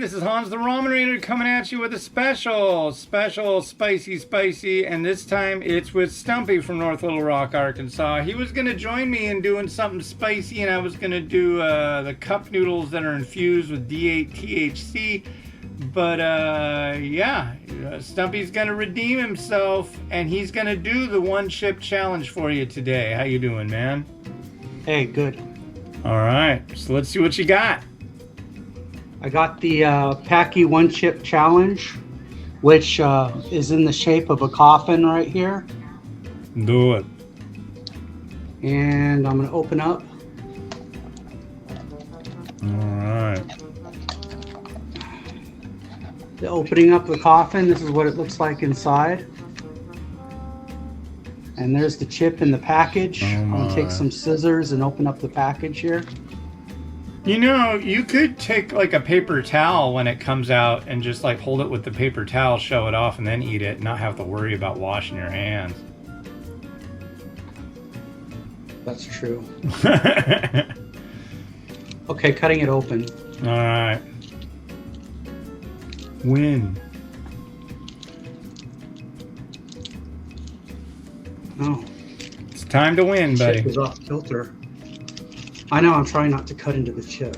This is Hans the Ramen Raider coming at you with a special, spicy, and this time it's with Stumpy from North Little Rock, Arkansas. He was going to join me in doing something spicy, and I was going to do the cup noodles that are infused with D8 THC. But yeah, Stumpy's going to redeem himself, and he's going to do the one chip challenge for you today. How you doing, man? Hey, good. All right, so let's see what you got. I got the Paqui one chip challenge, which is in the shape of a coffin right here. Do it. And I'm going to open up. All right. The opening up the coffin, this is what it looks like inside. And there's the chip in the package. I'm going to take some scissors and open up the package here. You know, you could take like a paper towel when it comes out and just like hold it with the paper towel, show it off, and then eat it, and not have to worry about washing your hands. That's true. Okay, cutting it open. All right. Win. Oh. It's time to win, buddy. Chip is off kilter. I know, I'm trying not to cut into the chip.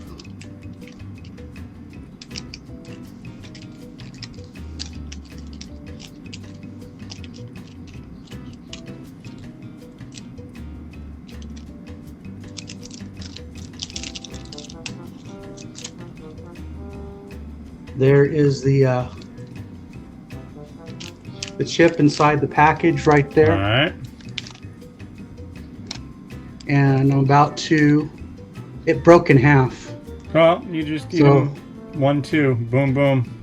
There is the chip inside the package right there. All right. And I'm about to... It broke in half. Well, you just eat them 1, 2, boom, boom.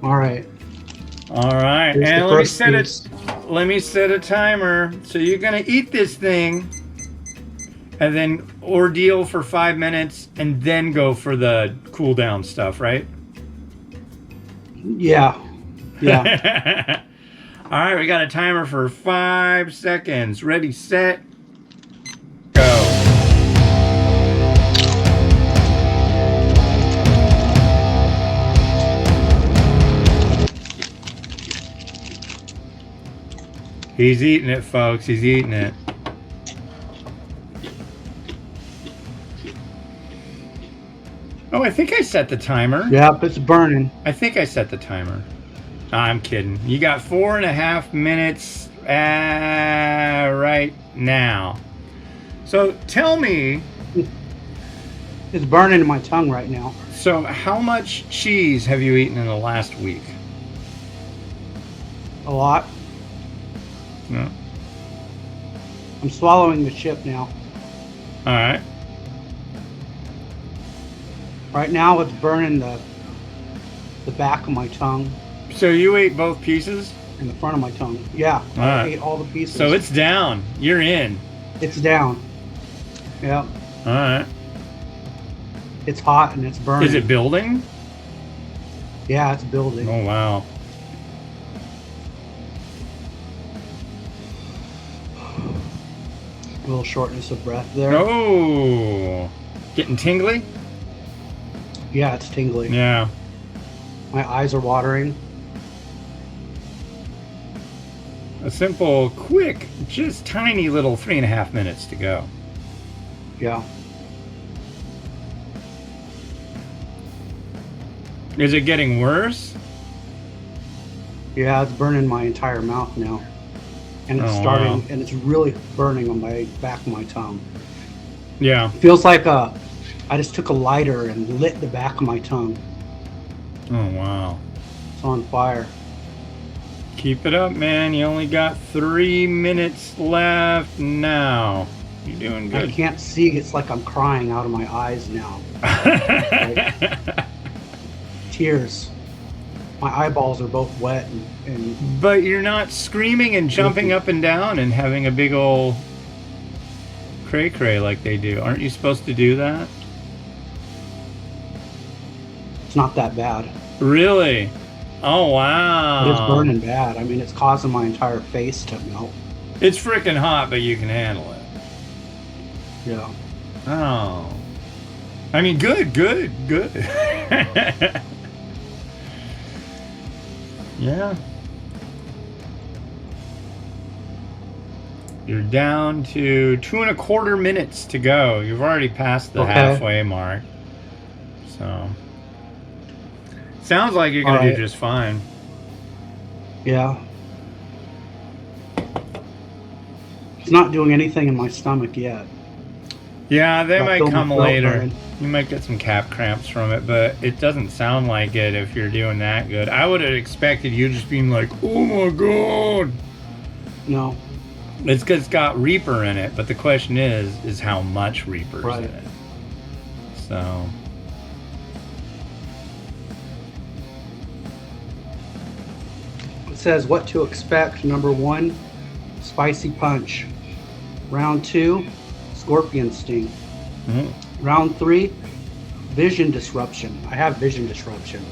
All right. All right, Here's and the let first me set a timer. So you're gonna eat this thing, and then ordeal for 5 minutes, and then go for the cool down stuff, right? Yeah. Yeah. All right, we got a timer for 5 seconds. Ready, set, go. He's eating it, folks. He's eating it. Oh, I think I set the timer. Yep, it's burning. I think I set the timer. I'm kidding. You got 4.5 minutes right now. So tell me. It's burning in my tongue right now. So how much cheese have you eaten in the last week? A lot. No. I'm swallowing the chip now. All right. Right now it's burning the back of my tongue So you ate both pieces? and the front of my tongue. Yeah, All I right. ate all the pieces. So it's down. You're in. It's down. Yeah, All right. it's hot and it's burning. Is it building? Yeah, it's building. Oh, wow. A little shortness of breath there. Oh. Getting tingly? Yeah, it's tingling. Yeah. My eyes are watering. A simple, quick, just tiny little 3.5 minutes to go. Yeah. Is it getting worse? Yeah, it's burning my entire mouth now. And it's Oh, starting, wow. and it's really burning on my back of my tongue. Yeah. It feels like I just took a lighter and lit the back of my tongue. Oh, wow. It's on fire. Keep it up, man. You only got 3 minutes left now. You're doing I good. can't see. It's like I'm crying out of my eyes now. Tears. My eyeballs are both wet and But you're not screaming and jumping up and down and having a big old cray-cray like they do. Aren't you supposed to do that? it's not that bad. Really? Oh, wow. But it's burning bad. I mean, it's causing my entire face to melt. It's freaking hot, but you can handle it. Yeah. Oh. I mean, good. Yeah. You're down to 2.25 minutes to go. You've already passed the halfway mark. So, sounds like you're going to do just fine. Yeah. It's not doing anything in my stomach yet. Yeah, they might come later. You might get some calf cramps from it, but it doesn't sound like it if you're doing that good. I would have expected you just being like, oh my God. No. It's because it's got Reaper in it, but the question is how much Reaper's in it. So. It says what to expect. Number 1, spicy punch. Round 2, scorpion sting. Round 3, vision disruption. I have vision disruption.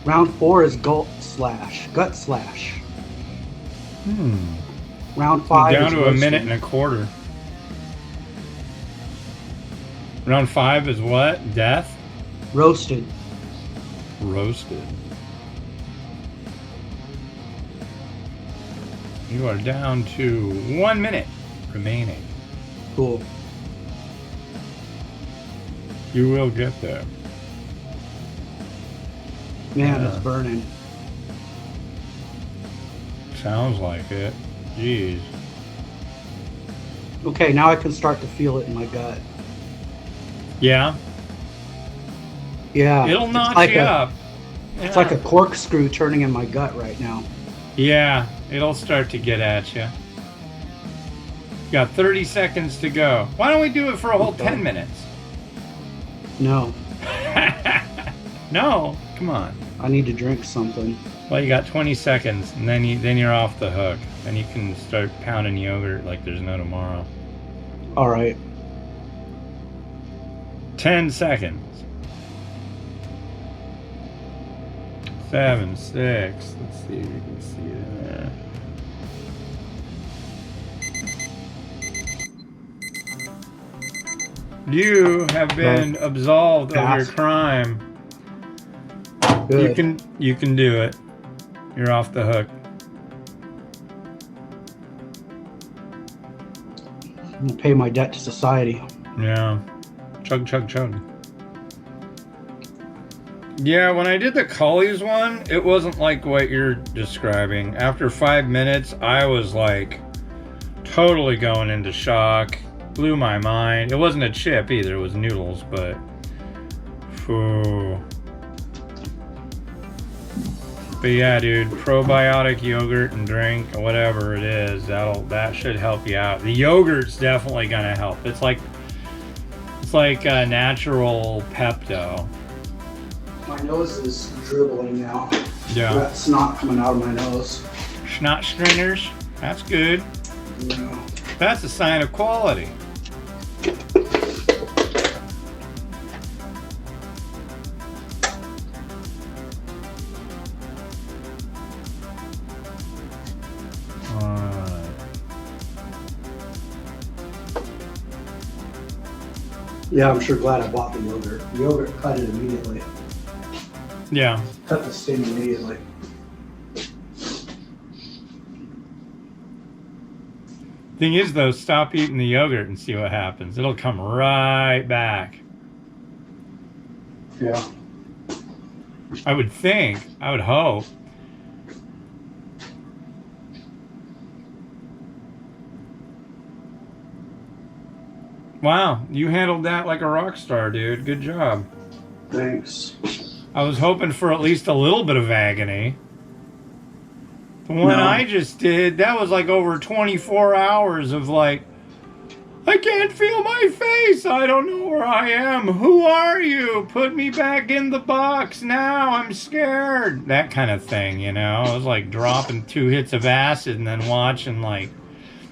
Round 4 is gut slash. Round 5 down is to roasted. 1.25 minutes. Round 5 is what? Death? Roasted. You are down to 1 minute remaining. Cool. You will get there. Man, it's burning. Sounds like it. Jeez. Okay, now I can start to feel it in my gut. Yeah? Yeah. It'll knock you up. Yeah. It's like a corkscrew turning in my gut right now. Yeah, it'll start to get at you. Got 30 seconds to go. Why don't we do it for a whole 10 minutes? No. No, come on. I need to drink something. Well, you got 20 seconds, and then you're off the hook. Then you can start pounding yogurt like there's no tomorrow. All right. 10 seconds. 7, 6. Let's see if we can see it there. You have been absolved of your crime. Good. You can do it. You're off the hook. I'm gonna pay my debt to society. Yeah. Chug, chug, chug. Yeah, when I did the Cullies one, it wasn't like what you're describing. After 5 minutes, I was like totally going into shock. Blew my mind. It wasn't a chip either, it was noodles, but But yeah, dude, probiotic yogurt and drink, whatever it is, that should help you out. The yogurt's definitely gonna help. It's like a natural Pepto. My nose is dribbling now. Yeah. That snot coming out of my nose. Snot stringers, that's good. Yeah. That's a sign of quality. Yeah, I'm sure glad I bought the yogurt. The yogurt cut it immediately. Yeah. Cut the sting immediately. Thing is, though, stop eating the yogurt and see what happens. It'll come right back. Yeah. I would think. I would hope. Wow, you handled that like a rock star, dude. Good job. Thanks. I was hoping for at least a little bit of agony. The one I just did, that was like over 24 hours of like, I can't feel my face. I don't know where I am. Who are you? Put me back in the box now. I'm scared. That kind of thing, you know? It was like dropping 2 hits of acid and then watching like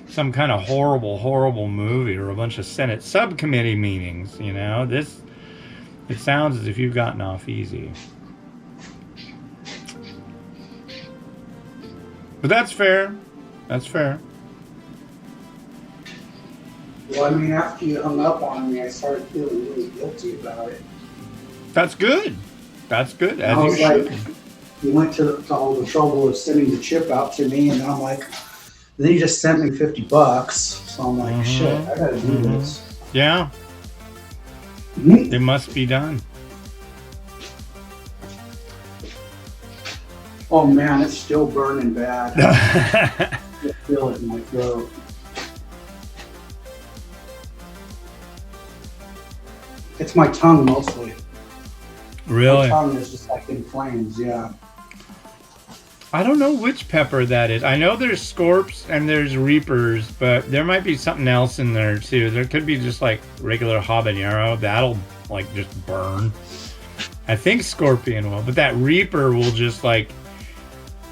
some kind of horrible movie or a bunch of Senate subcommittee meetings, you know? It sounds as if you've gotten off easy. But that's fair. That's fair. Well, I mean, after you hung up on me, I started feeling really guilty about it. That's good. That's good. As you should. he went to all the trouble of sending the chip out to me, and I'm like, then he just sent me $50. So I'm like, shit, I gotta do this. Yeah. It must be done. Oh man, it's still burning bad. I feel it in my throat. It's my tongue mostly. Really? My tongue is just like in flames, yeah. I don't know which pepper that is. I know there's Scorps and there's Reapers, but there might be something else in there too. There could be just like regular habanero. That'll like just burn. I think Scorpion will, but that Reaper will just like,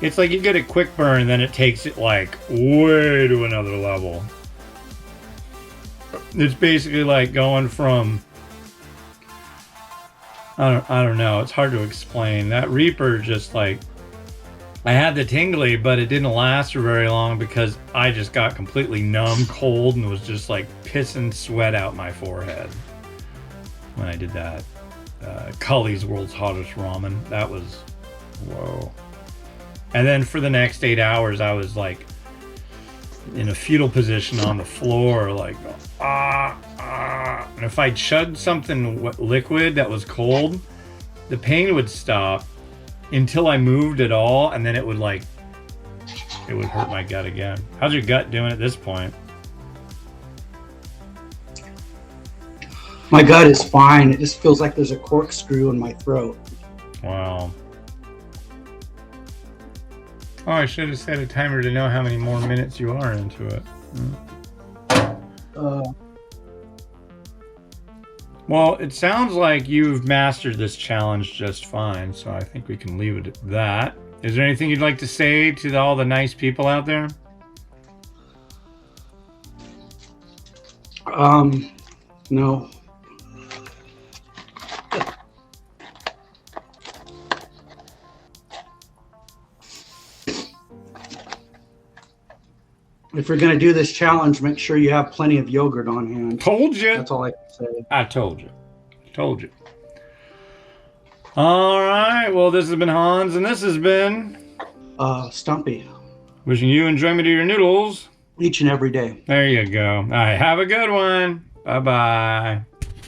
it's like you get a quick burn and then it takes it like way to another level. It's basically like going from, I don't know. It's hard to explain. That Reaper just like, I had the tingly, but it didn't last for very long because I just got completely numb, cold, and was just like pissing sweat out my forehead when I did that. Cully's World's Hottest Ramen. That was, whoa. And then for the next 8 hours, I was like in a fetal position on the floor, like, And if I chugged something liquid that was cold, the pain would stop until I moved at all, and then it would hurt my gut again. How's your gut doing at this point? My gut is fine. It just feels like there's a corkscrew in my throat. Wow. Oh, I should have set a timer to know how many more minutes you are into it. Well, it sounds like you've mastered this challenge just fine, so I think we can leave it at that. Is there anything you'd like to say to all the nice people out there? No. If you're going to do this challenge, make sure you have plenty of yogurt on hand. Told you. That's all I can say. I told you. Told you. All right. Well, this has been Hans, and this has been... Stumpy. Wishing you enjoyment of your noodles. Each and every day. There you go. All right. Have a good one. Bye-bye.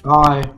Bye.